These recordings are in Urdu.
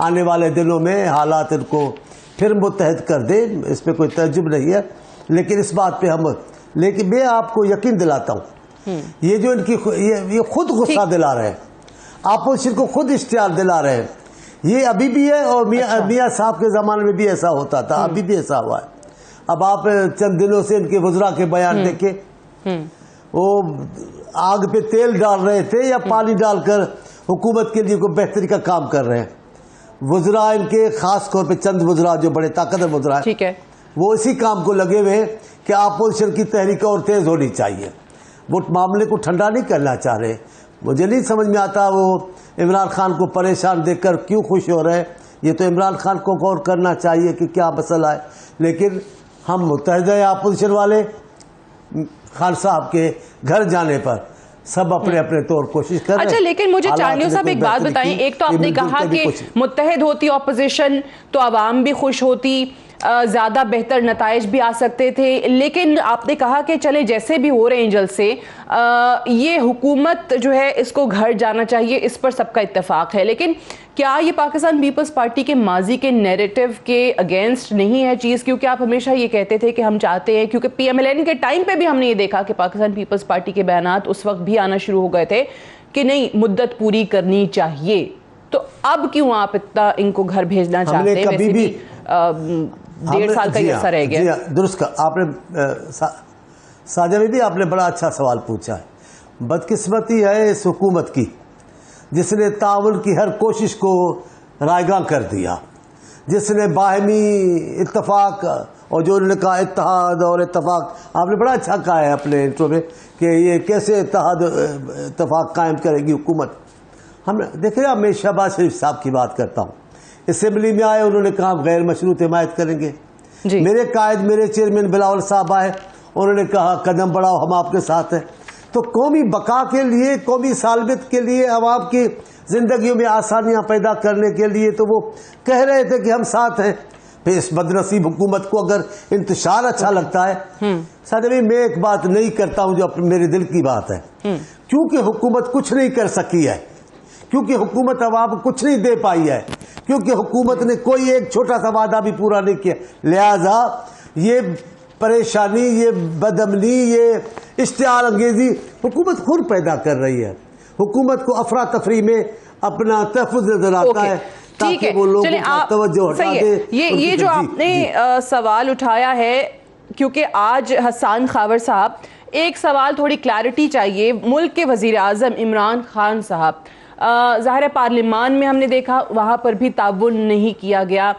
آنے والے دنوں میں حالات ان کو پھر متحد کر دیں، اس پہ کوئی تعجب نہیں ہے، لیکن اس بات پہ لیکن میں آپ کو یقین دلاتا ہوں یہ جو ان کی یہ خود غصہ دلا رہے ہیں، اپوزیشن کو خود اشتعال دلا رہے ہیں، یہ ابھی بھی ہے اور میاں صاحب کے زمانے میں بھی ایسا ہوتا تھا، ابھی بھی ایسا ہوا ہے۔ اب آپ چند دنوں سے ان کے وزراء کے بیان دیکھیں، وہ آگ پہ تیل ڈال رہے تھے یا پانی ڈال کر حکومت کے لیے کوئی بہتری کا کام کر رہے ہیں۔ وزراء ان کے خاص طور پہ چند وزراء جو بڑے طاقتور وزراء ہیں، ٹھیک ہے، وہ اسی کام کو لگے ہوئے کہ اپوزیشن کی تحریک اور تیز ہونی چاہیے، وہ معاملے کو ٹھنڈا نہیں کرنا چاہ رہے۔ مجھے نہیں سمجھ میں آتا وہ عمران خان کو پریشان دیکھ کر کیوں خوش ہو رہے ہیں، یہ تو عمران خان کو غور کرنا چاہیے کہ کیا مسئلہ ہے، لیکن ہم متحد ہیں اپوزیشن والے۔ خان صاحب کے گھر جانے پر سب اپنے اپنے طور کوشش کر رہے ہیں۔ اچھا، لیکن مجھے چانیو صاحب ایک بات بتائیں، ایک تو آپ نے کہا کہ متحد ہوتی اپوزیشن تو عوام بھی خوش ہوتی، زیادہ بہتر نتائج بھی آ سکتے تھے، لیکن آپ نے کہا کہ چلے جیسے بھی ہو رہے ہیں جلد سے یہ حکومت جو ہے اس کو گھر جانا چاہیے، اس پر سب کا اتفاق ہے، لیکن کیا یہ پاکستان پیپلز پارٹی کے ماضی کے نیریٹو کے اگینسٹ نہیں ہے چیز؟ کیونکہ آپ ہمیشہ یہ کہتے تھے کہ ہم چاہتے ہیں، کیونکہ پی ایم ایل این کے ٹائم پہ بھی ہم نے یہ دیکھا کہ پاکستان پیپلز پارٹی کے بیانات اس وقت بھی آنا شروع ہو گئے تھے کہ نہیں مدت پوری کرنی چاہیے، تو اب کیوں آپ اتنا ان کو گھر بھیجنا چاہتے ہیں؟ ویسے بھی 1.5 سال کا یہ عرصہ رہ گیا۔ درست کا آپ نے ساجہ بھی آپ نے بڑا اچھا سوال پوچھا ہے۔ بدقسمتی ہے اس حکومت کی جس نے تعاون کی ہر کوشش کو رائیگاں کر دیا، جس نے باہمی اتفاق اور جو انہوں نے کہا اتحاد اور اتفاق، آپ نے بڑا اچھا کہا ہے اپنے انٹرو میں کہ یہ کیسے اتفاق قائم کرے گی حکومت۔ ہم دیکھیں میں شہباز شریف صاحب کی بات کرتا ہوں، اسمبلی میں آئے، انہوں نے کہا غیر مشروط حمایت کریں گے۔ میرے قائد میرے چیئرمین بلاول صاحب آئے، انہوں نے کہا قدم بڑھاؤ ہم آپ کے ساتھ ہیں۔ تو قومی بقا کے لیے، قومی سالمیت کے لیے، عوام کی زندگیوں میں آسانیاں پیدا کرنے کے لیے تو وہ کہہ رہے تھے کہ ہم ساتھ ہیں۔ پھر اس بدنصیب حکومت کو اگر انتشار اچھا لگتا ہے، سادہ میں ایک بات نہیں کرتا ہوں جو میرے دل کی بات ہے، کیونکہ حکومت کچھ نہیں کر سکی ہے، کیونکہ حکومت عوام کو کچھ نہیں دے پائی ہے، کیونکہ حکومت نے کوئی ایک چھوٹا سا وعدہ بھی پورا نہیں کیا، لہذا یہ پریشانی، یہ بدامنی، یہ اشتعال انگیزی حکومت خود پیدا کر رہی ہے۔ حکومت کو افراتفری میں اپنا تحفظ نظر آتا ہے تاکہ وہ لوگوں کا توجہ ہٹا دے۔ یہ جو آپ نے سوال اٹھایا ہے، کیونکہ آج حسان خاور صاحب ایک سوال تھوڑی کلیرٹی چاہیے، ملک کے وزیر اعظم عمران خان صاحب، ظاہر پارلیمان میں ہم نے دیکھا وہاں پر بھی تعاون نہیں کیا گیا،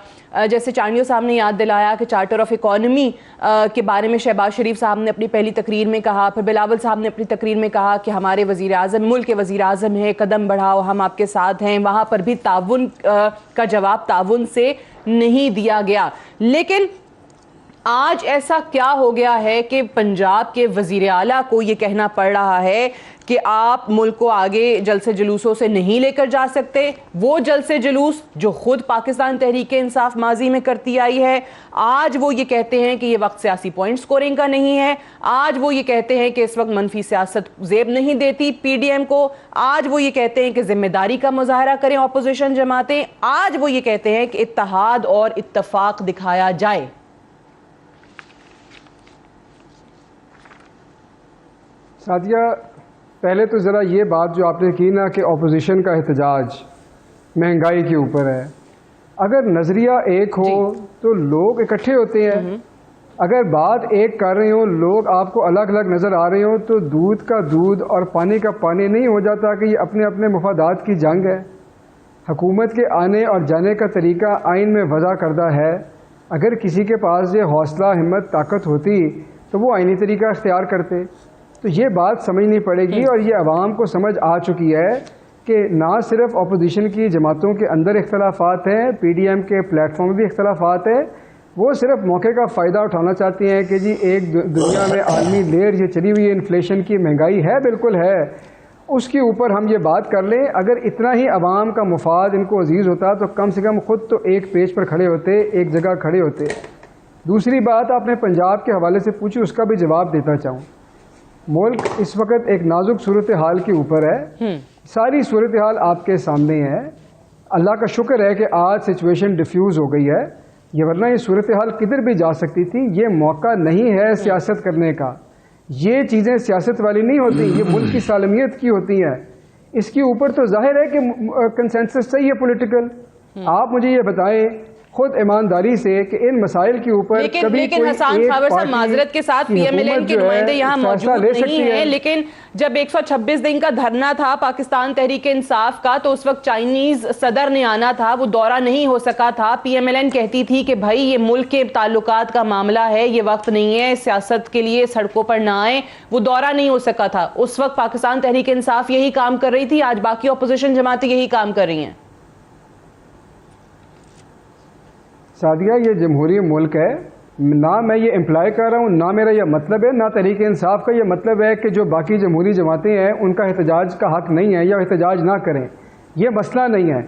جیسے چانیو صاحب نے یاد دلایا کہ چارٹر آف اکانومی کے بارے میں شہباز شریف صاحب نے اپنی پہلی تقریر میں کہا، پھر بلاول صاحب نے اپنی تقریر میں کہا کہ ہمارے وزیر اعظم ملک کے وزیر اعظم ہیں، قدم بڑھاؤ ہم آپ کے ساتھ ہیں، وہاں پر بھی تعاون کا جواب تعاون سے نہیں دیا گیا۔ لیکن آج ایسا کیا ہو گیا ہے کہ پنجاب کے وزیر اعلیٰ کو یہ کہنا پڑ رہا ہے کہ آپ ملک کو آگے جلسے جلوسوں سے نہیں لے کر جا سکتے؟ وہ جلسے جلوس جو خود پاکستان تحریک انصاف ماضی میں کرتی آئی ہے، آج وہ یہ کہتے ہیں کہ یہ وقت سیاسی پوائنٹ سکورنگ کا نہیں ہے، آج وہ یہ کہتے ہیں کہ اس وقت منفی سیاست زیب نہیں دیتی پی ڈی ایم کو، آج وہ یہ کہتے ہیں کہ ذمہ داری کا مظاہرہ کریں اپوزیشن جماعتیں، آج وہ یہ کہتے ہیں کہ اتحاد اور اتفاق دکھایا جائے۔ سعدیہ، پہلے تو ذرا یہ بات جو آپ نے کی نا کہ اپوزیشن کا احتجاج مہنگائی کے اوپر ہے، اگر نظریہ ایک ہو تو لوگ اکٹھے ہوتے ہیں، اگر بات ایک کر رہے ہوں، لوگ آپ کو الگ الگ نظر آ رہے ہوں، تو دودھ کا دودھ اور پانی کا پانی نہیں ہو جاتا کہ یہ اپنے اپنے مفادات کی جنگ ہے۔ حکومت کے آنے اور جانے کا طریقہ آئین میں وضع کردہ ہے، اگر کسی کے پاس یہ حوصلہ، ہمت، طاقت ہوتی تو وہ آئینی طریقہ اختیار کرتے۔ تو یہ بات سمجھنی پڑے گی، اور یہ عوام کو سمجھ آ چکی ہے کہ نہ صرف اپوزیشن کی جماعتوں کے اندر اختلافات ہیں، پی ڈی ایم کے پلیٹ فارم میں بھی اختلافات ہیں، وہ صرف موقع کا فائدہ اٹھانا چاہتے ہیں کہ جی ایک دنیا میں عالمی لہر یہ چلی ہوئی ہے، انفلیشن کی، مہنگائی ہے، بالکل ہے، اس کے اوپر ہم یہ بات کر لیں۔ اگر اتنا ہی عوام کا مفاد ان کو عزیز ہوتا تو کم سے کم خود تو ایک پیج پر کھڑے ہوتے، ایک جگہ کھڑے ہوتے۔ دوسری بات آپ نے پنجاب کے حوالے سے پوچھی، اس کا بھی جواب دیتا چاہوں۔ ملک اس وقت ایک نازک صورتحال کے اوپر ہے، ساری صورتحال آپ کے سامنے ہے۔ اللہ کا شکر ہے کہ آج سچویشن ڈیفیوز ہو گئی ہے، یہ ورنہ یہ صورتحال کدھر بھی جا سکتی تھی. یہ موقع نہیں ہے سیاست کرنے کا، یہ چیزیں سیاست والی نہیں ہوتی، یہ ملک کی سالمیت کی ہوتی ہیں. اس کے اوپر تو ظاہر ہے کہ کنسنسس صحیح ہے پولیٹیکل. آپ مجھے یہ بتائیں خود ایمانداری سے کہ ان مسائل کے اوپر لیکن حسان خاور صاحب معذرت کے ساتھ پی ایم ایل این کے نمائندے یہاں موجود نہیں ہیں، لیکن جب 126 دن کا دھرنا تھا پاکستان تحریک انصاف کا تو اس وقت چائنیز صدر نے آنا تھا، وہ دورہ نہیں ہو سکا تھا. پی ایم ایل این کہتی تھی کہ بھائی یہ ملک کے تعلقات کا معاملہ ہے، یہ وقت نہیں ہے سیاست کے لیے سڑکوں پر نہ آئیں. وہ دورہ نہیں ہو سکا تھا. اس وقت پاکستان تحریک انصاف یہی کام کر رہی تھی، آج باقی اپوزیشن جماعتیں یہی کام کر رہی ہیں. سعدیہ یہ جمہوری ملک ہے، نہ میں یہ امپلائی کر رہا ہوں، نہ میرا یہ مطلب ہے، نہ تحریک انصاف کا یہ مطلب ہے کہ جو باقی جمہوری جماعتیں ہیں ان کا احتجاج کا حق نہیں ہے یا احتجاج نہ کریں. یہ مسئلہ نہیں ہے،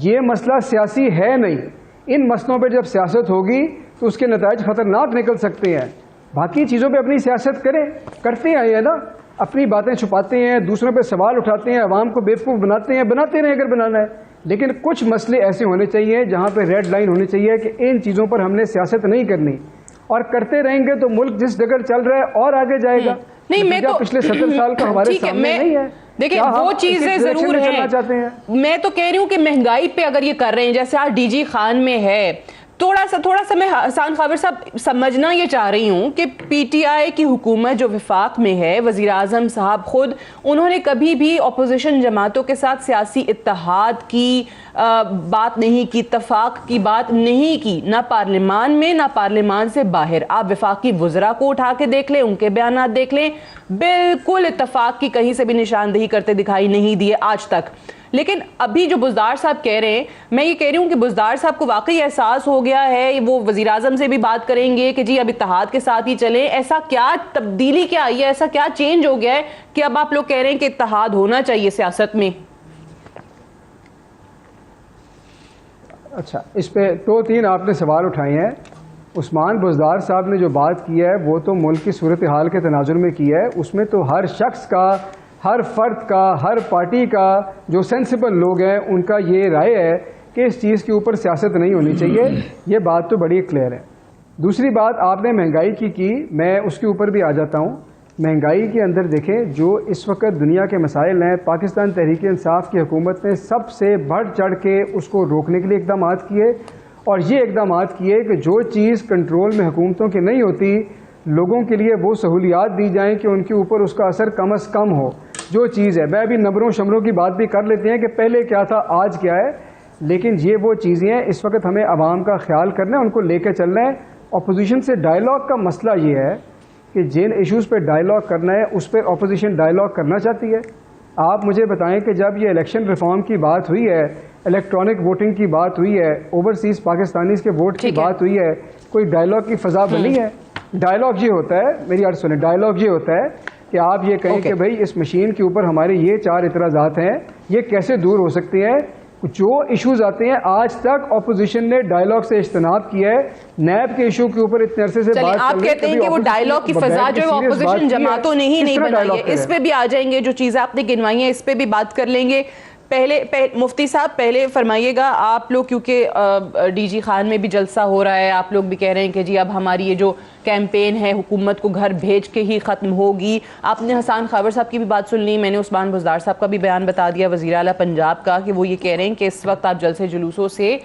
یہ مسئلہ سیاسی ہے نہیں. ان مسئلوں پہ جب سیاست ہوگی تو اس کے نتائج خطرناک نکل سکتے ہیں. باقی چیزوں پہ اپنی سیاست کریں، کرتے آئے ہیں نا، اپنی باتیں چھپاتے ہیں، دوسروں پہ سوال اٹھاتے ہیں، عوام کو بیوقوف بناتے ہیں، بناتے رہیں اگر بنانا ہے. لیکن کچھ مسئلے ایسے ہونے چاہیے جہاں پہ ریڈ لائن ہونی چاہیے کہ ان چیزوں پر ہم نے سیاست نہیں کرنی، اور کرتے رہیں گے تو ملک جس ڈگر چل رہا ہے اور آگے جائے گا. نہیں میں تو پچھلے 70 سال کا ہمارے سامنے نہیں ہے. دیکھیں وہ چیزیں ضرور ہیں، میں تو کہہ رہی ہوں کہ مہنگائی پہ اگر یہ کر رہے ہیں جیسے آج ڈی جی خان میں ہے، تھوڑا سا میں حسان خاور صاحب سمجھنا یہ چاہ رہی ہوں کہ پی ٹی آئی کی حکومت جو وفاق میں ہے، وزیر اعظم صاحب خود انہوں نے کبھی بھی اپوزیشن جماعتوں کے ساتھ سیاسی اتحاد کی بات نہیں کی، اتفاق کی بات نہیں کی، نہ پارلیمان میں نہ پارلیمان سے باہر. آپ وفاقی وزراء کو اٹھا کے دیکھ لیں، ان کے بیانات دیکھ لیں، بالکل اتفاق کی کہیں سے بھی نشاندہی کرتے دکھائی نہیں دیے آج تک. لیکن ابھی جو بزدار صاحب کہہ رہے ہیں، میں یہ کہہ رہی ہوں کہ بزدار صاحب کو واقعی احساس ہو گیا ہے، وہ وزیر اعظم سے بھی بات کریں گے کہ جی اب اتحاد کے ساتھ ہی چلیں. ایسا کیا تبدیلی کیا آئی ہے، ایسا کیا چینج ہو گیا ہے کہ اب آپ لوگ کہہ رہے ہیں کہ اتحاد ہونا چاہیے سیاست میں؟ اچھا، اس پہ 2-3 آپ نے سوال اٹھائے ہیں. عثمان بزدار صاحب نے جو بات کی ہے وہ تو ملک کی صورتحال کے تناظر میں کی ہے. اس میں تو ہر شخص کا، ہر فرد کا، ہر پارٹی کا، جو سینسیبل لوگ ہیں ان کا یہ رائے ہے کہ اس چیز کے اوپر سیاست نہیں ہونی چاہیے. یہ بات تو بڑی کلیئر ہے. دوسری بات آپ نے مہنگائی کی، میں اس کے اوپر بھی آ جاتا ہوں. مہنگائی کے اندر دیکھیں جو اس وقت دنیا کے مسائل ہیں، پاکستان تحریک انصاف کی حکومت نے سب سے بڑھ چڑھ کے اس کو روکنے کے لیے اقدامات کیے، اور یہ اقدامات کیے کہ جو چیز کنٹرول میں حکومتوں کی نہیں ہوتی لوگوں کے لیے وہ سہولیات دی جائیں کہ ان کے اوپر اس کا اثر کم از کم ہو. جو چیز ہے، میں ابھی نمبروں شمروں کی بات بھی کر لیتے ہیں کہ پہلے کیا تھا آج کیا ہے، لیکن یہ وہ چیزیں ہیں اس وقت ہمیں عوام کا خیال کرنا ہے، ان کو لے کے چلنا ہے. اپوزیشن سے ڈائلاگ کا مسئلہ یہ ہے کہ جن ایشوز پہ ڈائلاگ کرنا ہے اس پہ اپوزیشن ڈائلاگ کرنا چاہتی ہے. آپ مجھے بتائیں کہ جب یہ الیکشن ریفارم کی بات ہوئی ہے، الیکٹرانک ووٹنگ کی بات ہوئی ہے، اوورسیز پاکستانیز کے ووٹ کی بات ہوئی ہے، کوئی ڈائلاگ کی فضا بنی ہے؟ ڈائلاگ یہ ہوتا ہے، میری عرض سنیں، ڈائلاگ یہ ہوتا ہے کہ آپ یہ کہیں کہ بھائی اس مشین کے اوپر ہمارے یہ 4 اعتراضات ہیں، یہ کیسے دور ہو سکتے ہیں. جو ایشوز آتے ہیں آج تک اپوزیشن نے ڈائلاگ سے اجتناب کیا ہے. نیب کے ایشو کے اوپر اتنے عرصے سے بات آپ کہتے ہیں کہ وہ ڈائلاگ کی فضا جو ہے اپوزیشن جماعتوں نے ہی نہیں بنائی ہے. اس پہ بھی آ جائیں گے، جو چیزیں آپ نے گنوائی ہیں اس پہ بھی بات کر لیں گے. پہلے مفتی صاحب پہلے فرمائیے گا، آپ لوگ کیونکہ ڈی جی خان میں بھی جلسہ ہو رہا ہے، آپ لوگ بھی کہہ رہے ہیں کہ جی اب ہماری یہ جو کیمپین ہے حکومت کو گھر بھیج کے ہی ختم ہوگی. آپ نے حسان خاور صاحب کی بھی بات سن لی، میں نے عثمان بزدار صاحب کا بھی بیان بتا دیا، وزیر اعلیٰ پنجاب کا، کہ وہ یہ کہہ رہے ہیں کہ اس وقت آپ جلسے جلوسوں سے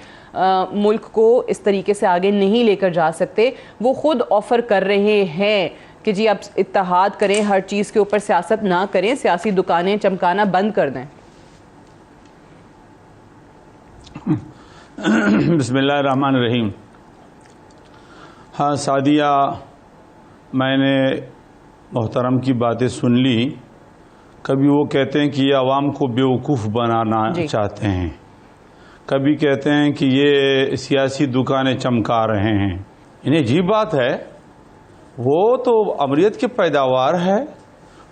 ملک کو اس طریقے سے آگے نہیں لے کر جا سکتے. وہ خود آفر کر رہے ہیں کہ جی اب اتحاد کریں، ہر چیز کے اوپر سیاست نہ کریں، سیاسی دکانیں چمکانا بند کر دیں. بسم اللہ الرحمن الرحیم. ہاں سعدیہ، میں نے محترم کی باتیں سن لی. کبھی وہ کہتے ہیں کہ یہ عوام کو بیوقوف بنانا چاہتے ہیں، کبھی کہتے ہیں کہ یہ سیاسی دکانیں چمکا رہے ہیں. انہیں عجیب بات ہے، وہ تو امریت کے پیداوار ہے،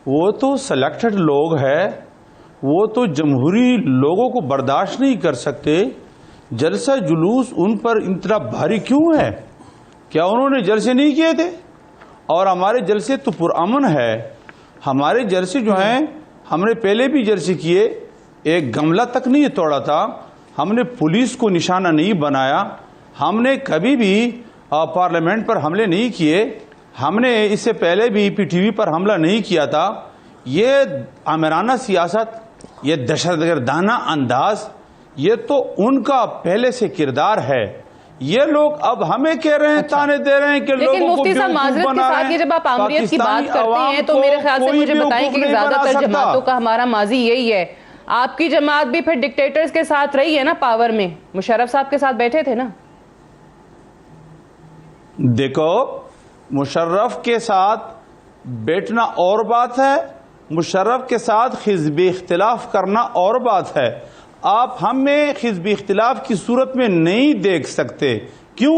وہ تو سلیکٹڈ لوگ ہے، وہ تو جمہوری لوگوں کو برداشت نہیں کر سکتے. جلسہ جلوس ان پر اتنا بھاری کیوں ہے؟ کیا انہوں نے جلسے نہیں کیے تھے؟ اور ہمارے جلسے تو پرامن ہے. ہمارے جلسے جو ہیں، ہم نے پہلے بھی جلسے کیے، ایک گملہ تک نہیں توڑا تھا. ہم نے پولیس کو نشانہ نہیں بنایا, ہم نے کبھی بھی پارلیمنٹ پر حملے نہیں کیے, ہم نے اس سے پہلے بھی پی ٹی وی پر حملہ نہیں کیا تھا. یہ آمرانہ سیاست, یہ دہشت گردانہ انداز, یہ تو ان کا پہلے سے کردار ہے. یہ لوگ اب ہمیں کہہ رہے ہیں, تانے دے رہے ہیں کہ لیکن لوگوں کو مفتی صاحب معذرت کے ساتھ یہ جب آپ آمریت کی بات کرتے ہیں تو میرے خیال سے مجھے بتائیں کہ زیادہ تر جماعتوں کا ہمارا ماضی یہی ہے. آپ کی جماعت بھی پھر ڈکٹیٹرز کے ساتھ رہی ہے نا پاور میں, مشرف صاحب کے ساتھ بیٹھے تھے نا. دیکھو, مشرف کے ساتھ بیٹھنا اور بات ہے, مشرف کے ساتھ حزب اختلاف کرنا اور بات ہے. آپ ہمیں حزب اختلاف کی صورت میں نہیں دیکھ سکتے. کیوں؟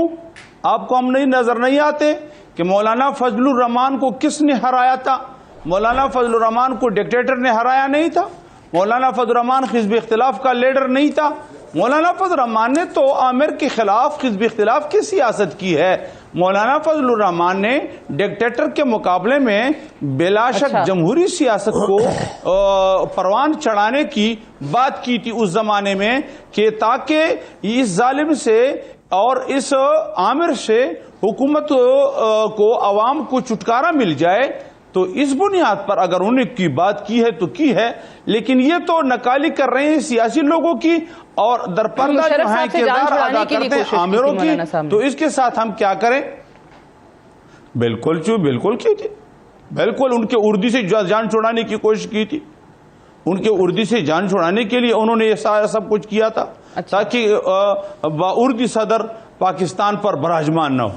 آپ کو ہم نظر نہیں آتے کہ مولانا فضل الرحمان کو کس نے ہرایا تھا؟ مولانا فضل الرحمان کو ڈکٹیٹر نے ہرایا نہیں تھا. مولانا فضل الرحمان حزب اختلاف کا لیڈر نہیں تھا. مولانا فضل الرحمان نے تو عامر کے خلاف حزب اختلاف کی سیاست کی ہے. مولانا فضل الرحمان نے ڈکٹیٹر کے مقابلے میں بلا شک جمہوری سیاست کو پروان چڑھانے کی بات کی تھی اس زمانے میں, کہ تاکہ اس ظالم سے اور اس عامر سے حکومت کو عوام کو چھٹکارا مل جائے. تو اس بنیاد پر اگر انہوں نے کی بات کی ہے تو کی ہے, لیکن یہ تو نکالی کر رہے ہیں سیاسی لوگوں کی اور درپردہ جو ہیں کردار ادا کرتے ہیں عامروں کی. تو اس کے ساتھ ہم کیا کریں؟ بالکل کی تھی, بالکل ان کے اردی سے جان چھڑانے کی کوشش کی تھی. ان کے اردی سے جان چھڑانے کے لیے انہوں نے یہ سارا سب کچھ کیا تھا تاکہ اردی صدر پاکستان پر براجمان نہ ہو.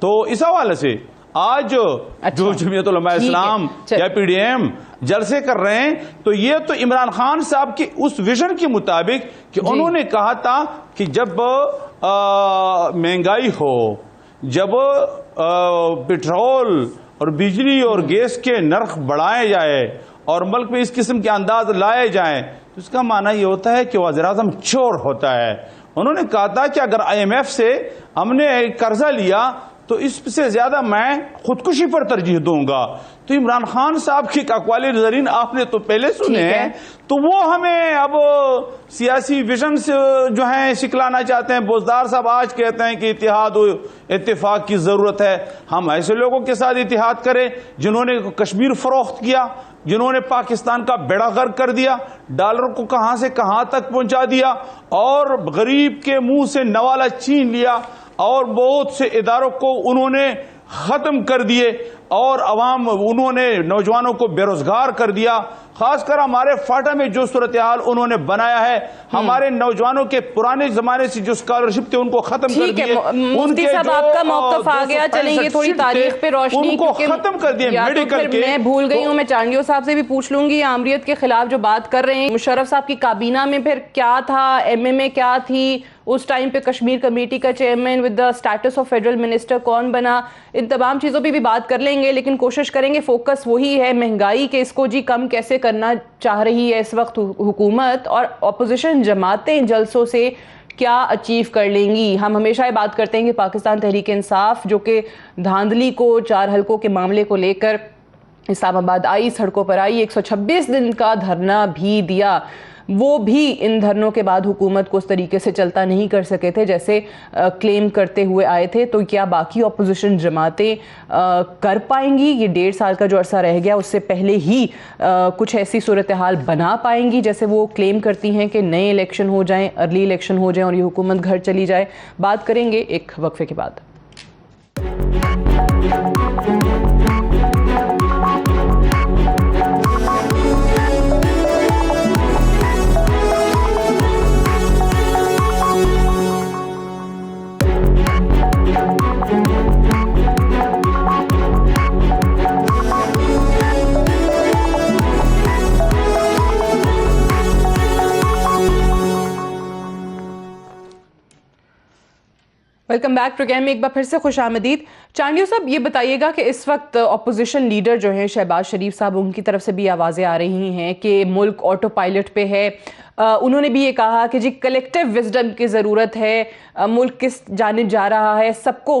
تو اس حوالے سے آج جو جمعیت علماء اسلام یا پی ڈی ایم جلسے کر رہے ہیں, تو یہ تو عمران خان صاحب کی اس ویژن کے مطابق کہ انہوں نے کہا تھا کہ جب مہنگائی ہو, جب پٹرول اور بجلی اور گیس کے نرخ بڑھائے جائے اور ملک میں اس قسم کے انداز لائے جائیں, تو اس کا معنی یہ ہوتا ہے کہ وزیر اعظم چور ہوتا ہے. انہوں نے کہا تھا کہ اگر آئی ایم ایف سے ہم نے قرضہ لیا تو اس سے زیادہ میں خودکشی پر ترجیح دوں گا. تو عمران خان صاحب کی اقوال زرین آپ نے تو پہلے سنے ہیں, تو وہ ہمیں اب سیاسی ویژن سے جو ہیں سکھلانا چاہتے ہیں. بوزدار صاحب آج کہتے ہیں کہ اتحاد و اتفاق کی ضرورت ہے. ہم ایسے لوگوں کے ساتھ اتحاد کریں جنہوں نے کشمیر فروخت کیا, جنہوں نے پاکستان کا بیڑا غرق کر دیا, ڈالر کو کہاں سے کہاں تک پہنچا دیا اور غریب کے منہ سے نوالا چھین لیا, اور بہت سے اداروں کو انہوں نے ختم کر دیے, اور عوام انہوں نے نوجوانوں کو بے روزگار کر دیا. خاص کر ہمارے فاٹا میں جو صورتحال انہوں نے بنایا ہے, ہمارے نوجوانوں کے پرانے زمانے سے جو اسکالرشپ تھے ان کو ختم کر دیے. مفتی صاحب آپ کا موقف آ گیا, چلیں گے تھوڑی تاریخ پہ روشنی, ان کو ختم کر دیے میڈیکل کے. میں بھول گئی ہوں, میں چانگیو صاحب سے بھی پوچھ لوں گی, آمریت کے خلاف جو بات کر رہے ہیں, مشرف صاحب کی کابینہ میں پھر کیا تھا, ایم ایم اے کیا تھی اس ٹائم پہ, کشمیر کمیٹی کا chairman with the status of federal minister کون بنا, ان تمام چیزوں پہ بھی بات کر لیں گے. لیکن کوشش کریں گے, فوکس وہی ہے مہنگائی کے, اس کو جی کم کیسے کرنا چاہ رہی ہے اس وقت حکومت, اور اپوزیشن جماعتیں جلسوں سے کیا اچیو کر لیں گی. ہم ہمیشہ یہ بات کرتے ہیں کہ پاکستان تحریک انصاف جو کہ دھاندلی کو, 4 حلقوں کے معاملے کو لے کر اسلام آباد آئی, سڑکوں پر آئی, 126 دن کا دھرنا بھی دیا, وہ بھی ان دھرنوں کے بعد حکومت کو اس طریقے سے چلتا نہیں کر سکے تھے جیسے کلیم کرتے ہوئے آئے تھے. تو کیا باقی اپوزیشن جماعتیں کر پائیں گی, یہ 1.5 سال کا جو عرصہ رہ گیا اس سے پہلے ہی کچھ ایسی صورتحال بنا پائیں گی جیسے وہ کلیم کرتی ہیں کہ نئے الیکشن ہو جائیں, ارلی الیکشن ہو جائیں اور یہ حکومت گھر چلی جائے؟ بات کریں گے ایک وقفے کے بعد. ویلکم بیک پروگرام میں ایک بار پھر سے خوش آمدید. چانڈیو صاحب یہ بتائیے گا کہ اس وقت اپوزیشن لیڈر جو ہیں شہباز شریف صاحب, ان کی طرف سے بھی آوازیں آ رہی ہیں کہ ملک آٹو پائلٹ پہ ہے. انہوں نے بھی یہ کہا کہ جی کلیکٹیو وزڈم کی ضرورت ہے, ملک کس جانب جا رہا ہے, سب کو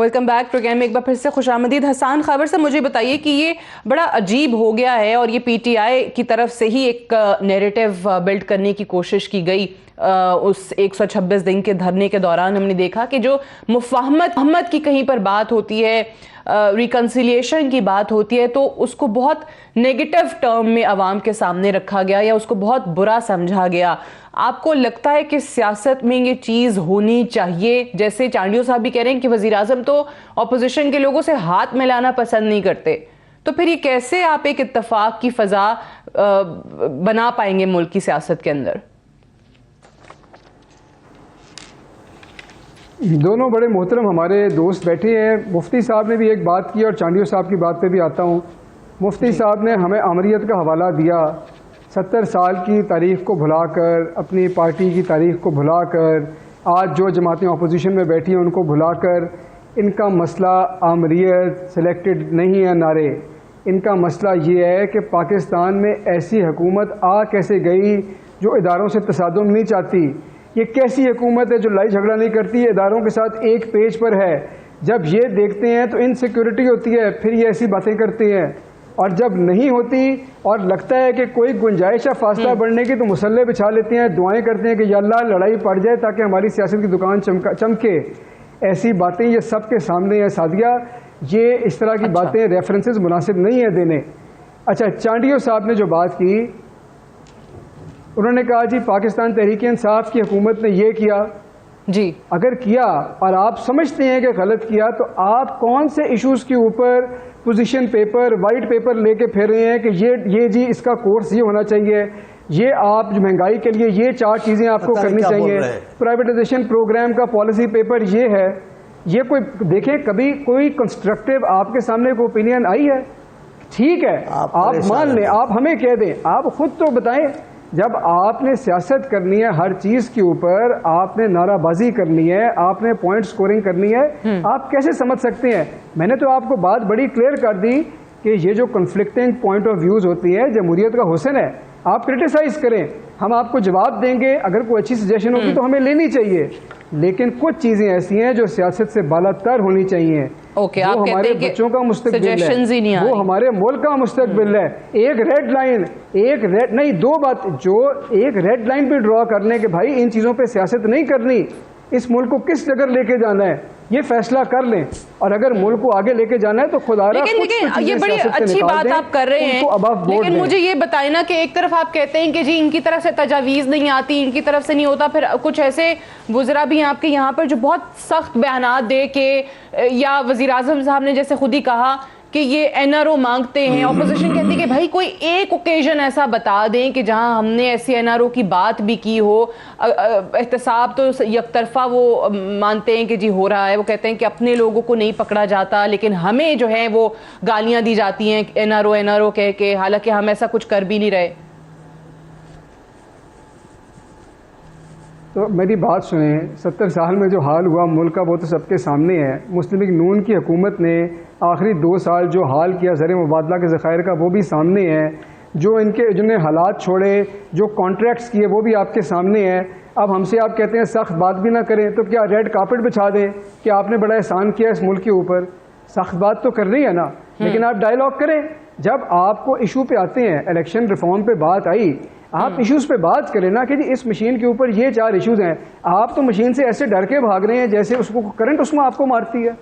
ویلکم بیک پروگرام میں ایک بار پھر سے خوش آمدید. حسان خاور سے مجھے بتائیے کہ یہ بڑا عجیب ہو گیا ہے اور یہ پی ٹی آئی کی طرف سے ہی ایک نیریٹو بلڈ کرنے کی کوشش کی گئی. اس 126 دن کے دھرنے کے دوران ہم نے دیکھا کہ جو مفاہمت کی کہیں پر بات ہوتی ہے, ریکنسیلیشن کی بات ہوتی ہے, تو اس کو بہت نیگیٹو ٹرم میں عوام کے سامنے رکھا گیا یا اس کو بہت برا سمجھا گیا. آپ کو لگتا ہے کہ سیاست میں یہ چیز ہونی چاہیے؟ جیسے چانڈیو صاحب بھی کہہ رہے ہیں کہ وزیر اعظم تو اپوزیشن کے لوگوں سے ہاتھ ملانا پسند نہیں کرتے, تو پھر یہ کیسے آپ ایک اتفاق کی فضا بنا پائیں گے ملک کی سیاست کے اندر؟ دونوں بڑے محترم ہمارے دوست بیٹھے ہیں. مفتی صاحب نے بھی ایک بات کی اور چانڈیو صاحب کی بات پہ بھی آتا ہوں. مفتی صاحب نے ہمیں آمریت کا حوالہ دیا. 70 سال کی تاریخ کو بھلا کر, اپنی پارٹی کی تاریخ کو بھلا کر, آج جو جماعتیں اپوزیشن میں بیٹھی ہیں ان کو بھلا کر, ان کا مسئلہ آمریت سلیکٹڈ نہیں ہے نعرے. ان کا مسئلہ یہ ہے کہ پاکستان میں ایسی حکومت آ کیسے گئی جو اداروں سے تصادم نہیں چاہتی. یہ کیسی حکومت ہے جو لڑائی جھگڑا نہیں کرتی, اداروں کے ساتھ ایک پیج پر ہے. جب یہ دیکھتے ہیں تو انسیکیورٹی ہوتی ہے, پھر یہ ایسی باتیں کرتے ہیں, اور جب نہیں ہوتی اور لگتا ہے کہ کوئی گنجائش ہے فاصلہ بڑھنے کی تو مسلح بچھا لیتے ہیں, دعائیں کرتے ہیں کہ یا اللہ لڑائی پڑ جائے تاکہ ہماری سیاست کی دکان چمکے. ایسی باتیں یہ سب کے سامنے ہیں سعدیہ. یہ اس طرح کی باتیں ریفرنسز مناسب نہیں ہیں دینے. اچھا, چانڈیو صاحب نے جو بات کی, انہوں نے کہا جی پاکستان تحریک انصاف کی حکومت نے یہ کیا. جی اگر کیا اور آپ سمجھتے ہیں کہ غلط کیا تو آپ کون سے ایشوز کے اوپر پوزیشن پیپر, وائٹ پیپر لے کے پھر رہے ہیں کہ یہ جی اس کا کورس یہ ہونا چاہیے, یہ آپ جو مہنگائی کے لیے یہ 4 چیزیں آپ کو کرنی چاہیے, پرائیویٹائزیشن پروگرام کا پالیسی پیپر یہ ہے. یہ کوئی دیکھیں کبھی کوئی کنسٹرکٹیو آپ کے سامنے کوئی اوپینین آئی ہے؟ ٹھیک ہے آپ مان لیں, آپ ہمیں کہہ دیں, آپ خود تو بتائیں. جب آپ نے سیاست کرنی ہے ہر چیز کے اوپر, آپ نے نعرہ بازی کرنی ہے, آپ نے پوائنٹ سکورنگ کرنی ہے, آپ کیسے سمجھ سکتے ہیں؟ میں نے تو آپ کو بات بڑی کلیئر کر دی کہ یہ جو کنفلکٹنگ پوائنٹ آف ویوز ہوتی ہے جمہوریت کا حسن ہے. آپ کرٹیسائز کریں, ہم آپ کو جواب دیں گے, اگر کوئی اچھی سجیشن ہوگی تو ہمیں لینی چاہیے, لیکن کچھ چیزیں ایسی ہیں جو سیاست سے بالا تر ہونی چاہیے. وہ ہمارے بچوں کا مستقبل ہے, وہ ہمارے ملک کا مستقبل ہے. ایک ریڈ لائن, ایک ریڈ نہیں, 2 بات, جو ایک ریڈ لائن پہ ڈرا کر لیں کہ بھائی ان چیزوں پہ سیاست نہیں کرنی, اس ملک کو کس جگہ لے کے جانا ہے یہ فیصلہ کر لیں, اور اگر ملک کو آگے لے کے جانا ہے تو خدا را لیکن یہ بڑی اچھی بات آپ کر رہے ہیں, لیکن مجھے یہ بتائیں نا کہ ایک طرف آپ کہتے ہیں کہ جی ان کی طرف سے تجاویز نہیں آتی, ان کی طرف سے نہیں ہوتا, پھر کچھ ایسے وزراء بھی ہیں آپ کے یہاں پر جو بہت سخت بیانات دے کے, یا وزیر اعظم صاحب نے جیسے خود ہی کہا کہ یہ این آر او مانگتے ہیں. اپوزیشن کہتی ہے کہ بھائی کوئی ایک اوکیزن ایسا بتا دیں کہ جہاں ہم نے ایسی این آر او کی بات بھی کی ہو. احتساب تو یک طرفہ وہ مانتے ہیں کہ جی ہو رہا ہے, وہ کہتے ہیں کہ اپنے لوگوں کو نہیں پکڑا جاتا, لیکن ہمیں جو ہے وہ گالیاں دی جاتی ہیں این آر او کہہ کے, حالانکہ ہم ایسا کچھ کر بھی نہیں رہے. تو میری بات سنیں, 70 سال میں جو حال ہوا ملک کا وہ تو سب کے سامنے ہے. مسلم لیگ نون کی حکومت نے آخری 2 سال جو حال کیا زر مبادلہ کے ذخائر کا وہ بھی سامنے ہے, جو ان کے جنہیں حالات چھوڑے, جو کانٹریکٹس کیے وہ بھی آپ کے سامنے ہیں. اب ہم سے آپ کہتے ہیں سخت بات بھی نہ کریں, تو کیا ریڈ کارپٹ بچھا دیں کہ آپ نے بڑا احسان کیا اس ملک کے اوپر؟ سخت بات تو کر رہی ہے نا, لیکن آپ ڈائیلاگ کریں. جب آپ کو ایشو پہ آتے ہیں, الیکشن ریفارم پہ بات آئی, آپ ایشوز پہ بات کریں نا کہ جی اس مشین کے اوپر یہ 4 ایشوز ہیں. آپ تو مشین سے ایسے ڈر کے بھاگ رہے ہیں جیسے اس کو کرنٹ اس میں آپ کو مارتی ہے.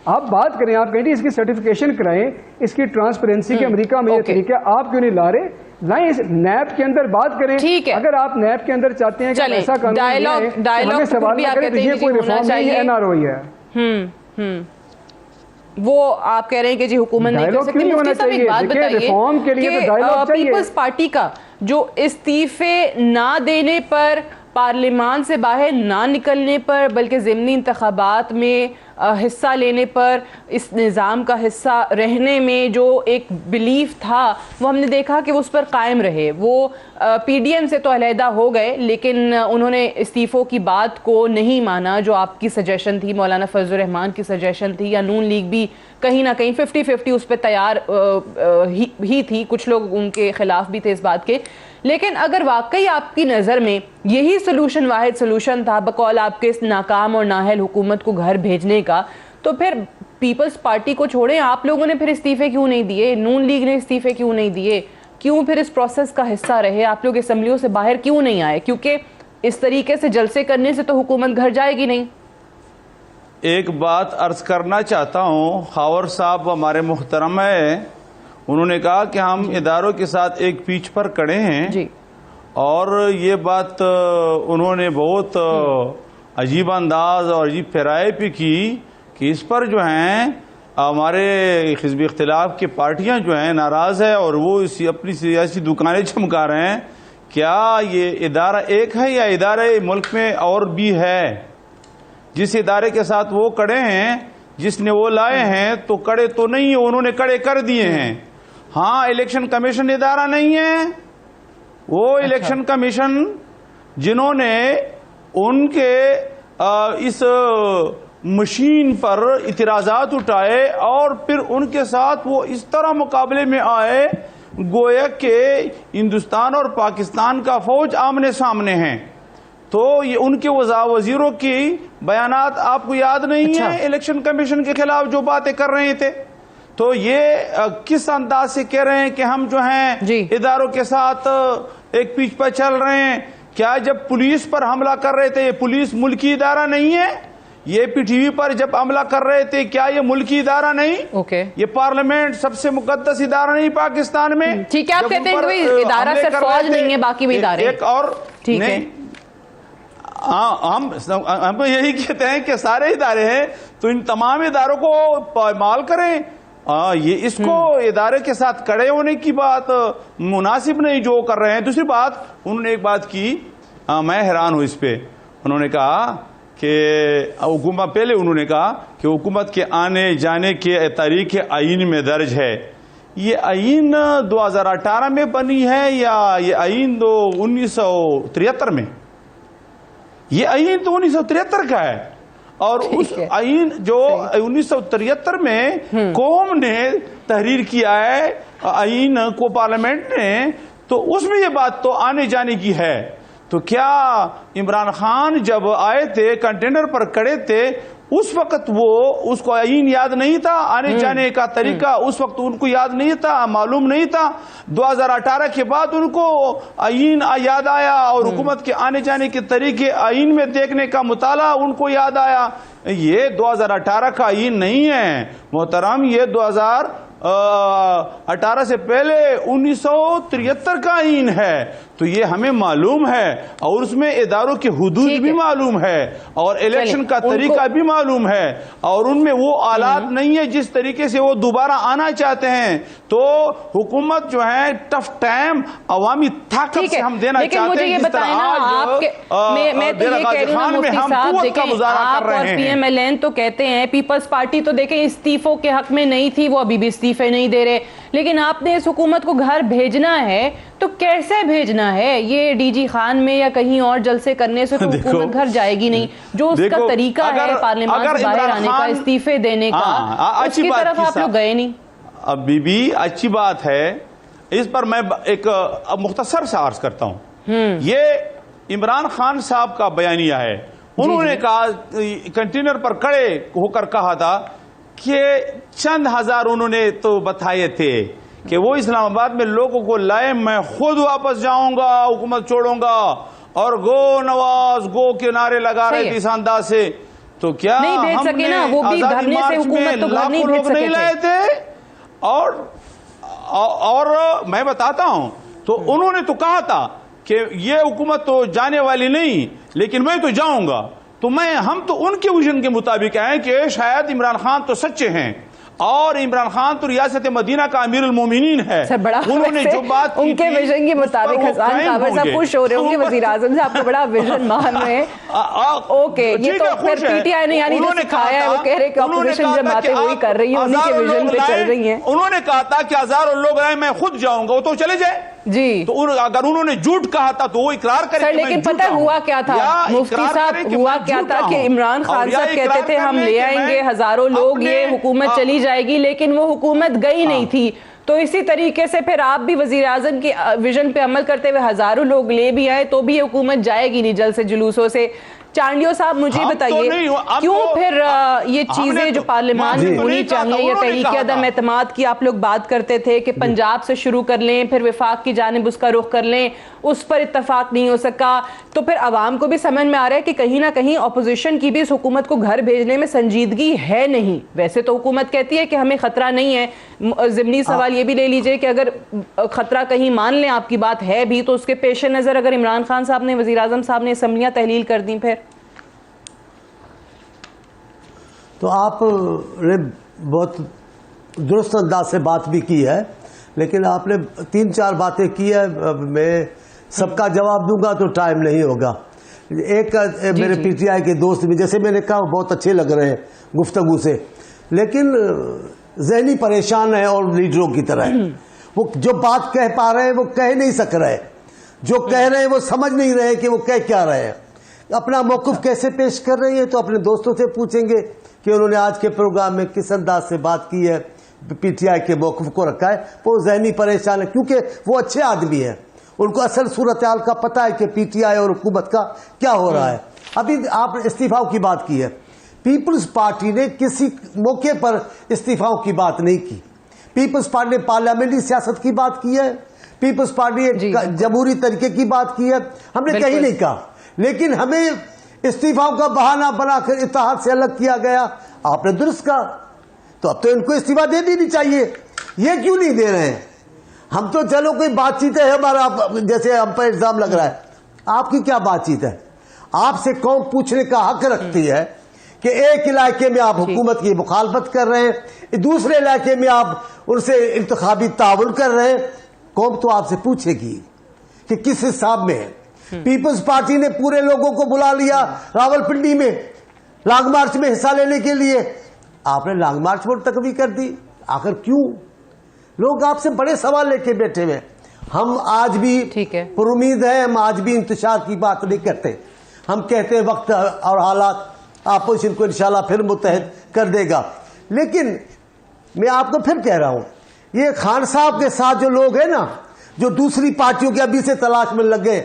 آپ بات کریں, آپ کہیں اس کی سرٹیفکیشن کرائیں, اس کی ٹرانسپیرنسی کے امریکہ میں یہ طریقہ آپ کیوں نہیں لا رہے؟ لائیں, اس نیب کے اندر بات کریں. اگر آپ نیب کے اندر چاہتے ہیں کہ ایسا قانون ہے, ہمیں سوال نہ کریں تو یہ کوئی ریفارم نہیں, یہ این آر او ہے. وہ آپ کہہ رہے ہیں کہ جی حکومت نہیں کر سکتی. مفتی صاحب ایک بات بتائیے کہ پیپلز پارٹی کا جو استعفے نہ دینے پر, پارلیمان سے باہر نہ نکلنے پر, بلکہ ضمنی انتخابات میں حصہ لینے پر, اس نظام کا حصہ رہنے میں جو ایک بلیف تھا وہ ہم نے دیکھا کہ وہ اس پر قائم رہے. وہ پی ڈی ایم سے تو علیحدہ ہو گئے, لیکن انہوں نے استعفوں کی بات کو نہیں مانا جو آپ کی سجیشن تھی, مولانا فضل الرحمان کی سجیشن تھی, یا نون لیگ بھی کہیں نہ کہیں 50-50 اس پہ تیار ہی تھی, کچھ لوگ ان کے خلاف بھی تھے اس بات کے. لیکن اگر واقعی آپ کی نظر میں یہی سلوشن واحد سلوشن تھا بقول آپ کے اس ناکام اور نااہل حکومت کو گھر بھیجنے کا, تو پھر پیپلز پارٹی کو چھوڑیں، آپ لوگوں نے پھر استعفے کیوں نہیں دیے؟ نون لیگ نے استعفے کیوں نہیں دیے؟ کیوں پھر اس پروسیس کا حصہ رہے؟ آپ لوگ اسمبلیوں سے باہر کیوں نہیں آئے؟ کیونکہ اس طریقے سے جلسے کرنے سے تو حکومت گھر جائے گی نہیں۔ ایک بات عرض کرنا چاہتا ہوں، خاور صاحب ہمارے محترم ہیں، انہوں نے کہا کہ ہم اداروں کے ساتھ ایک پیچ پر کڑے ہیں جی، اور یہ بات انہوں نے بہت عجیب انداز اور عجیب پیرائی پہ کی کہ اس پر جو ہیں ہمارے حزب اختلاف کی پارٹیاں جو ہیں ناراض ہے اور وہ اپنی سیاسی دکانیں چمکا رہے ہیں۔ کیا یہ ادارہ ایک ہے یا ادارے ملک میں اور بھی ہے؟ جس ادارے کے ساتھ وہ کڑے ہیں، جس نے وہ لائے ہیں، تو کڑے تو نہیں ہیں، انہوں نے کڑے کر دیے ہیں۔ ہاں، الیکشن کمیشن ادارہ نہیں ہے، وہ الیکشن کمیشن جنہوں نے ان کے اس مشین پر اعتراضات اٹھائے اور پھر ان کے ساتھ وہ اس طرح مقابلے میں آئے گویا کہ ہندوستان اور پاکستان کا فوج آمنے سامنے ہیں۔ تو یہ ان کے وزیروں کی بیانات آپ کو یاد نہیں ہیں الیکشن کمیشن کے خلاف جو باتیں کر رہے تھے؟ تو یہ کس انداز سے کہہ رہے ہیں کہ ہم جو ہیں اداروں کے ساتھ ایک پیچ پر چل رہے ہیں؟ کیا جب پولیس پر حملہ کر رہے تھے، یہ پولیس ملکی ادارہ نہیں ہے؟ یہ پی ٹی وی پر جب حملہ کر رہے تھے، کیا یہ ملکی ادارہ نہیں؟ یہ پارلیمنٹ سب سے مقدس ادارہ نہیں پاکستان میں؟ ٹھیک ہے، آپ کہتے ہیں کہ ادارہ صرف فوج نہیں ہے، باقی بھی ادارے۔ ایک اور ٹھیک ہے، ہم یہی کہتے ہیں کہ سارے ادارے ہیں تو ان تمام اداروں کو پامال کریں۔ یہ اس کو ادارے کے ساتھ کڑے ہونے کی بات مناسب نہیں جو کر رہے ہیں۔ دوسری بات، انہوں نے ایک بات کی، میں حیران ہوں اس پہ، انہوں نے کہا کہ حکومت، پہلے انہوں نے کہا کہ حکومت کے آنے جانے کے تاریخ آئین میں درج ہے۔ یہ آئین 2018 میں بنی ہے یا یہ آئین 1973 میں؟ یہ آئین تو 1973 کا ہے، اور اس آئین جو 1973 میں قوم نے تحریر کیا ہے آئین کو پارلیمنٹ نے، تو اس میں یہ بات تو آنے جانے کی ہے۔ تو کیا عمران خان جب آئے تھے کنٹینر پر کھڑے تھے اس وقت وہ اس کو آئین یاد نہیں تھا؟ آنے جانے کا طریقہ اس وقت ان کو یاد نہیں تھا، معلوم نہیں تھا؟ 2018 کے بعد ان کو آئین یاد آیا اور حکومت کے آنے جانے کے طریقے آئین میں دیکھنے کا مطالعہ ان کو یاد آیا۔ یہ 2018 کا آئین نہیں ہے محترم، یہ 2018 سے پہلے 1973 کا آئین ہے۔ تو یہ ہمیں معلوم ہے اور اس میں اداروں کے حدود بھی معلوم ہے اور الیکشن کا طریقہ بھی معلوم ہے، اور ان میں وہ آلات نہیں ہے جس طریقے سے وہ دوبارہ آنا چاہتے ہیں۔ تو حکومت جو ہے ٹف ٹائم عوامی طاقت سے ہم دینا چاہتے ہیں، جس طرح آج ڈیرہ غازی خان میں ہم قوت کا مظاہرہ کر رہے ہیں۔ پی ایم ایل این تو کہتے ہیں پیپلز پارٹی تو دیکھیں استعفوں کے حق میں نہیں تھی، وہ ابھی بھی استعفے نہیں دے رہے، لیکن آپ نے اس حکومت کو گھر بھیجنا ہے تو کیسے بھیجنا ہے؟ یہ ڈی جی خان میں یا کہیں اور جلسے کرنے سے تو حکومت گھر جائے گی نہیں۔ جو اس کا طریقہ ہے پارلیمان سے باہر آنے کا، استعفے دینے کا، اس کی طرف آپ لوگ گئے نہیں۔ اب بی اچھی بات ہے، اس پر میں ایک مختصر سا عرض کرتا ہوں۔ یہ عمران خان صاحب کا بیانیہ ہے، انہوں نے کہا کنٹینر پر کھڑے ہو کر کہا تھا کہ چند ہزار انہوں نے تو بتائے تھے کہ وہ اسلام آباد میں لوگوں کو لائے، میں خود واپس جاؤں گا، حکومت چھوڑوں گا، اور گو نواز گو کے نعرے لگا رہے تھے اس انداز سے۔ تو کیا ہم نے آزادی مارچ میں لاکھوں لوگ نہیں لائے تھے؟ اور میں بتاتا ہوں، تو انہوں نے تو کہا تھا کہ یہ حکومت تو جانے والی نہیں، لیکن میں تو جاؤں گا۔ تو ہم تو ان کے ویژن کے مطابق ہیں کہ شاید عمران خان تو سچے ہیں، اور عمران خان تو ریاست مدینہ کا امیر المومنین ہے۔ انہوں نے جو بات ان کے ویژن کے مطابق حسان خاور صاحب خوش ہو رہے ہوں گے، وزیر اعظم صاحب کو بڑا ویژن مان رہے ہیں۔ اوکے، یہ تو پھر پی ٹی آئی نے یعنی جو سکھایا ہے، وہ کہہ رہے کہ اپوزیشن جب باتیں وہی کر رہی ہیں، انہی کے ویژن پہ چل رہی ہیں۔ انہوں نے کہا تھا کہ ہزاروں لوگ آئے، میں خود جاؤں گا، وہ تو چلے جائے جی۔ تو اگر انہوں نے جھوٹ کہا تھا تو وہ اقرار کرے۔ لیکن پتہ ہوا کیا تھا مفتی صاحب، ہوا کیا تھا کہ عمران خان صاحب کہتے تھے ہم لے آئیں گے ہزاروں لوگ، یہ حکومت چلی جائے گی، لیکن وہ حکومت گئی نہیں تھی۔ تو اسی طریقے سے پھر آپ بھی وزیر اعظم کی ویژن پہ عمل کرتے ہوئے ہزاروں لوگ لے بھی آئے تو بھی یہ حکومت جائے گی نہیں جلد سے جلوسوں سے۔ چانڈیو صاحب مجھے بتائیے کیوں پھر یہ چیزیں جو پارلیمان میں ہونی چاہیے یا تحریک عدم اعتماد کی آپ لوگ بات کرتے تھے کہ پنجاب سے شروع کر لیں پھر وفاق کی جانب اس کا رخ کر لیں، اس پر اتفاق نہیں ہو سکا، تو پھر عوام کو بھی سمجھ میں آ رہا ہے کہ کہیں نہ کہیں اپوزیشن کی بھی اس حکومت کو گھر بھیجنے میں سنجیدگی ہے نہیں. ویسے تو حکومت کہتی ہے کہ ہمیں خطرہ نہیں ہے، ضمنی سوال یہ بھی لے لیجئے کہ اگر خطرہ کہیں مان لیں آپ کی بات ہے بھی تو اس کے پیش نظر اگر عمران خان صاحب نے، وزیر اعظم صاحب نے اسمبلیاں تحلیل کر دیں پھر. تو آپ نے بہت درست انداز سے بات بھی کی ہے، لیکن آپ نے 3-4 باتیں کی ہے، میں سب کا جواب دوں گا تو ٹائم نہیں ہوگا. ایک میرے پی ٹی آئی کے دوست بھی جیسے میں نے کہا بہت اچھے لگ رہے ہیں گفتگو سے، لیکن ذہنی پریشان ہے اور لیڈروں کی طرح وہ جو بات کہہ پا رہے ہیں وہ کہہ نہیں سک رہے، جو کہہ رہے ہیں وہ سمجھ نہیں رہے کہ وہ کہہ کیا رہے ہیں، اپنا موقف کیسے پیش کر رہے ہیں. تو اپنے دوستوں سے پوچھیں گے کہ انہوں نے آج کے پروگرام میں کس انداز سے بات کی ہے، پی ٹی آئی کے موقف کو رکھا ہے. وہ ذہنی پریشان ہے کیونکہ وہ اچھے آدمی ہیں، ان کو اصل صورتحال کا پتہ ہے کہ پی ٹی آئی اور حکومت کا کیا ہو رہا ہے. ابھی آپ نے استعفاؤں کی بات کی ہے، پیپلز پارٹی نے کسی موقع پر استعفاؤں کی بات نہیں کی. پیپلز پارٹی نے پارلیمنٹری سیاست کی بات کی ہے، پیپلز پارٹی نے جمہوری طریقے کی بات کی ہے، ہم نے کہیں نہیں کہا. لیکن ہمیں استعفاؤں کا بہانہ بنا کر اتحاد سے الگ کیا گیا. آپ نے درست کہا، تو اب تو ان کو استعفا دے دینی چاہیے. یہ کیوں نہیں دے رہے ہیں؟ ہم تو چلو کوئی بات چیت ہے ہمارا، جیسے ہم پر الزام لگ رہا ہے. آپ کی کیا بات چیت ہے؟ آپ سے قوم پوچھنے کا حق رکھتی ہے کہ ایک علاقے میں آپ حکومت کی مخالفت کر رہے ہیں، دوسرے علاقے میں آپ ان سے انتخابی تعاون کر رہے ہیں. قوم تو آپ سے پوچھے گی کہ کس حساب میں ہے. پیپلز پارٹی نے پورے لوگوں کو بلا لیا راولپنڈی میں لانگ مارچ میں حصہ لینے کے لیے، آپ نے لانگ مارچ ملتوی کر دی. آخر کیوں؟ لوگ آپ سے بڑے سوال لے کے بیٹھے ہوئے. ہم آج بھی پر امید ہیں، ہم آج بھی انتشار کی بات نہیں کرتے. ہم کہتے ہیں وقت اور حالات اپوزیشن کو انشاءاللہ پھر متحد کر دے گا. لیکن میں آپ کو پھر کہہ رہا ہوں، یہ خان صاحب کے ساتھ جو لوگ ہیں نا، جو دوسری پارٹیوں کے ابھی سے تلاش میں لگے،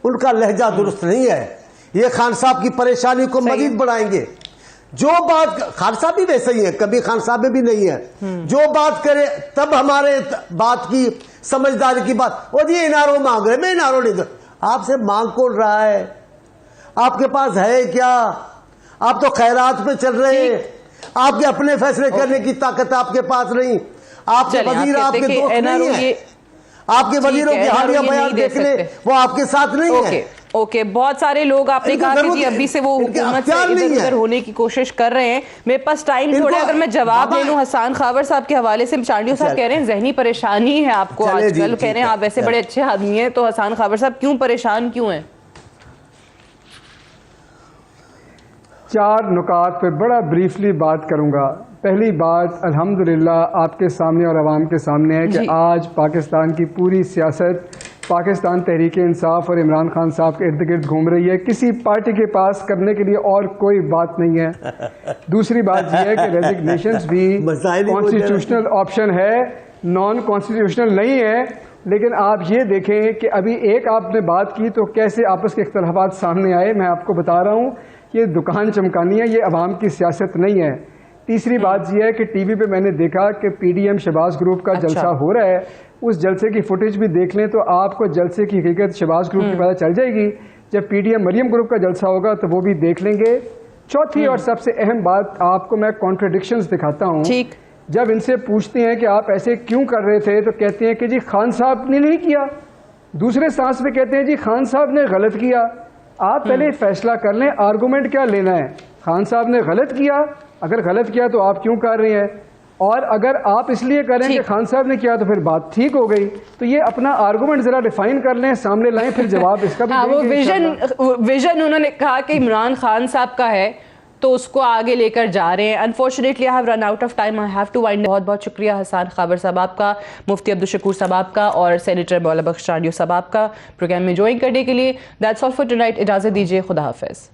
ان کا لہجہ درست نہیں ہے. یہ خان صاحب کی پریشانی کو مزید بڑھائیں گے. جو بات خان صاحب بھی ویسے ہی ہے، کبھی خان صاحب میں بھی نہیں ہے، جو بات کرے تب ہمارے بات کی سمجھداری کی بات، وہ جی انارو مانگ رہے، میں انارو نہیں دوں. آپ سے مانگ کون رہا ہے؟ آپ کے پاس ہے کیا؟ آپ تو خیرات پہ چل رہے ہیں. آپ کے اپنے فیصلے کرنے کی طاقت آپ کے پاس نہیں. آپ کے وزیر آپ کے دوست نہیں ہیں. آپ کے وزیروں کے حالیہ بیان دیکھ لیں، وہ آپ کے ساتھ نہیں ہے. اوکے، بہت سارے لوگ آپ نے کہا کہ جی ابھی سے وہ حکومت سے ادھر ادھر ہونے کی کوشش کر رہے ہیں. میرے پاس ٹائم تھوڑا، اگر میں جواب لے لوں حسان خاور صاحب کے حوالے سے. چانڈیو صاحب کہہ رہے ہیں ذہنی پریشانی ہے آپ کو آج کل، کہہ رہے ہیں آپ ویسے بڑے اچھے آدمی ہیں، تو حسان خاور صاحب کیوں پریشان کیوں ہیں؟ 4 نکات پہ بڑا بریفلی بات کروں گا. پہلی بات الحمدللہ آپ کے سامنے اور عوام کے سامنے ہے کہ آج پاکستان کی پوری سیاست پاکستان تحریک انصاف اور عمران خان صاحب کے ارد گرد گھوم رہی ہے. کسی پارٹی کے پاس کرنے کے لیے اور کوئی بات نہیں ہے. دوسری بات یہ ہے کہ ریزگنیشنز بھی کانسٹیٹیوشنل آپشن ہے، نان کانسٹیٹیوشنل نہیں ہے. لیکن آپ یہ دیکھیں کہ ابھی ایک آپ نے بات کی تو کیسے آپس کے اختلافات سامنے آئے. میں آپ کو بتا رہا ہوں یہ دکان چمکانی ہے، یہ عوام کی سیاست نہیں ہے. تیسری بات یہ ہے کہ ٹی وی پہ میں نے دیکھا کہ P D M Shahbaz group کا جلسہ ہو رہا ہے. اس جلسے کی فوٹیج بھی دیکھ لیں تو آپ کو جلسے کی حقیقت شہباز گروپ کی پتہ چل جائے گی. جب پی ڈی ایم مریم گروپ کا جلسہ ہوگا تو وہ بھی دیکھ لیں گے. چوتھی اور سب سے اہم بات آپ کو میں کانٹرڈکشنز دکھاتا ہوں. جب ان سے پوچھتے ہیں کہ آپ ایسے کیوں کر رہے تھے تو کہتے ہیں کہ جی خان صاحب نے نہیں کیا. دوسرے سانس میں کہتے ہیں جی خان صاحب نے غلط کیا. آپ پہلے فیصلہ کر لیں آرگومنٹ کیا لینا ہے. خان صاحب نے غلط کیا، اگر غلط کیا تو آپ کیوں کر رہے ہیں، اور اگر آپ اس لیے کریں کہ خان صاحب نے کیا تو پھر بات ٹھیک ہو گئی. تو یہ اپنا آرگومنٹ ذرا ڈیفائن کر لیں، سامنے لائیں، پھر جواب اس کا بھی وہ ویژن انہوں نے کہا کہ عمران خان صاحب کا ہے تو اس کو آگے لے کر جا رہے ہیں. Unfortunately I have run out of time, I have to wind. بہت بہت شکریہ حسان خاور صاحب آپ کا، مفتی عبدالشکور صاحب آپ کا، اور سینیٹر مولا بخش چانڈیو صاحب آپ کا پروگرام میں جوائن کرنے کے لیے. That's all for tonight. اجازت دیجیے، خدا حافظ.